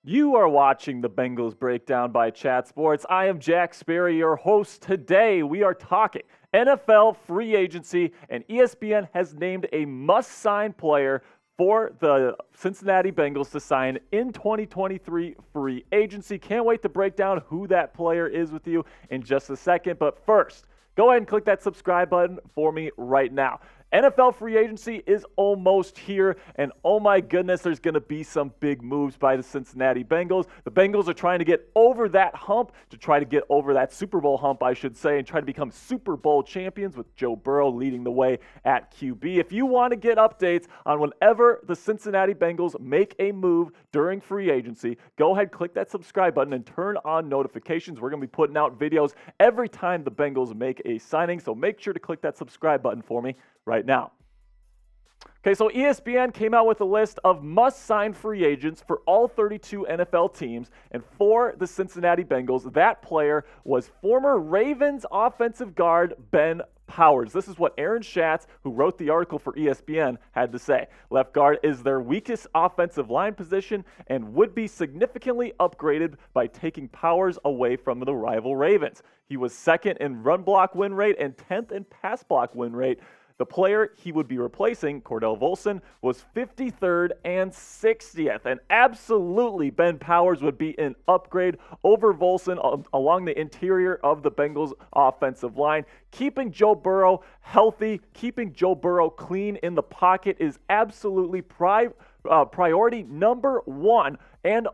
You are watching the Bengals Breakdown by Chat Sports. I am Jack Sperry, your host. Today, we are talking NFL free agency, and ESPN has named a must-sign player for the Cincinnati Bengals to sign in 2023 free agency. Can't wait to break down who that player is with you in just a second. But first, go ahead and click that subscribe button for me right now. NFL free agency is almost here, and oh my goodness, there's going to be some big moves by the Cincinnati Bengals. The Bengals are trying to get over that hump, to try to get over that Super Bowl hump, I should say, and try to become Super Bowl champions with Joe Burrow leading the way at QB. If you want to get updates on whenever the Cincinnati Bengals make a move during free agency, go ahead, click that subscribe button, and turn on notifications. We're going to be putting out videos every time the Bengals make a signing, so make sure to click that subscribe button for me right now. Okay, so ESPN came out with a list of must-sign free agents for all 32 NFL teams, and for the Cincinnati Bengals, that player was former Ravens offensive guard Ben Powers. This is what Aaron Schatz, who wrote the article for ESPN, had to say. Left guard is their weakest offensive line position and would be significantly upgraded by taking Powers away from the rival Ravens. He was second in run block win rate and 10th in pass block win rate. The player he would be replacing, Cordell Volson, was 53rd and 60th. And absolutely, Ben Powers would be an upgrade over Volson along the interior of the Bengals offensive line. Keeping Joe Burrow healthy, keeping Joe Burrow clean in the pocket is absolutely priority number one. And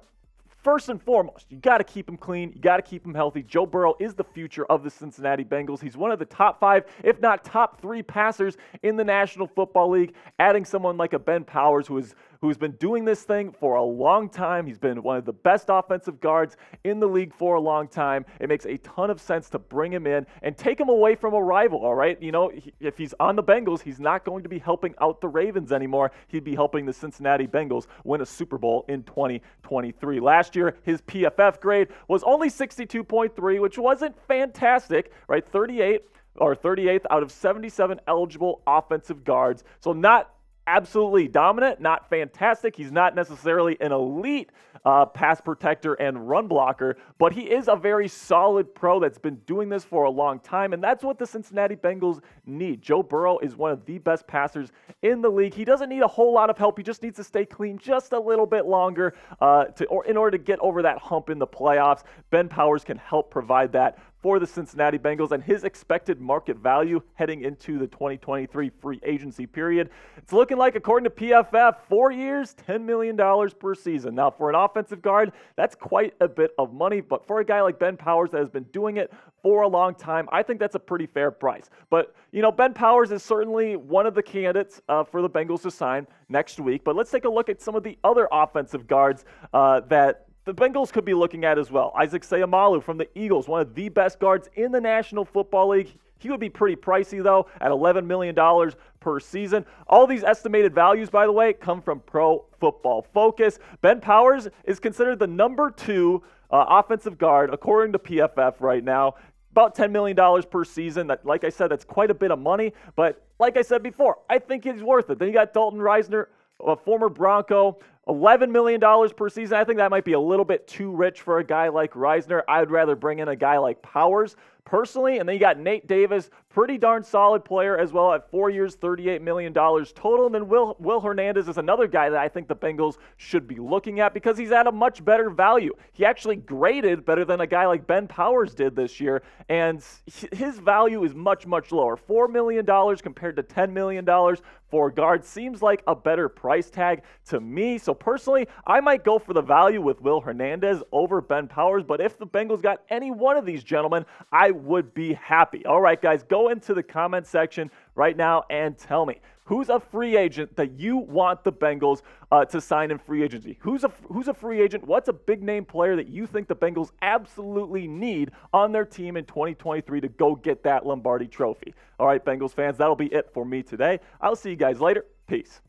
first and foremost, you got to keep him clean. You got to keep him healthy. Joe Burrow is the future of the Cincinnati Bengals. He's one of the top 5, if not top 3 passers in the National Football League. Adding someone like a Ben Powers who's been doing this thing for a long time. He's been one of the best offensive guards in the league for a long time. It makes a ton of sense to bring him in and take him away from a rival, all right? You know, if he's on the Bengals, he's not going to be helping out the Ravens anymore. He'd be helping the Cincinnati Bengals win a Super Bowl in 2023. Last year, his PFF grade was only 62.3, which wasn't fantastic, right? 38th out of 77 eligible offensive guards. So not absolutely dominant, not fantastic. He's not necessarily an elite pass protector and run blocker, but he is a very solid pro that's been doing this for a long time, and that's what the Cincinnati Bengals need. Joe Burrow is one of the best passers in the league. He doesn't need a whole lot of help. He just needs to stay clean just a little bit longer in order to get over that hump in the playoffs. Ben Powers can help provide that for the Cincinnati Bengals, and his expected market value heading into the 2023 free agency period, it's looking like, according to PFF, 4 years, $10 million per season. Now, for an offensive guard, that's quite a bit of money, but for a guy like Ben Powers that has been doing it for a long time, I think that's a pretty fair price. But, you know, Ben Powers is certainly one of the candidates for the Bengals to sign next week, but let's take a look at some of the other offensive guards that the Bengals could be looking at as well. Isaac Seumalo from the Eagles, one of the best guards in the National Football League. He would be pretty pricey, though, at $11 million per season. All these estimated values, by the way, come from Pro Football Focus. Ben Powers is considered the number 2 offensive guard, according to PFF right now. About $10 million per season. That, like I said, that's quite a bit of money. But like I said before, I think he's worth it. Then you got Dalton Risner, a former Bronco, $11 million per season. I think that might be a little bit too rich for a guy like Risner. I'd rather bring in a guy like Powers personally. And then you got Nate Davis, pretty darn solid player as well, at 4 years, $38 million total. And then Will Hernandez is another guy that I think the Bengals should be looking at because he's at a much better value. He actually graded better than a guy like Ben Powers did this year, and his value is much, much lower. $4 million compared to $10 million for a guard seems like a better price tag to me. So personally, I might go for the value with Will Hernandez over Ben Powers, but if the Bengals got any one of these gentlemen, I would be happy. All right, guys, go into the comment section right now and tell me, who's a free agent that you want the Bengals to sign in free agency? Who's a free agent? What's a big name player that you think the Bengals absolutely need on their team in 2023 to go get that Lombardi trophy? All right, Bengals fans, that'll be it for me today. I'll see you guys later. Peace.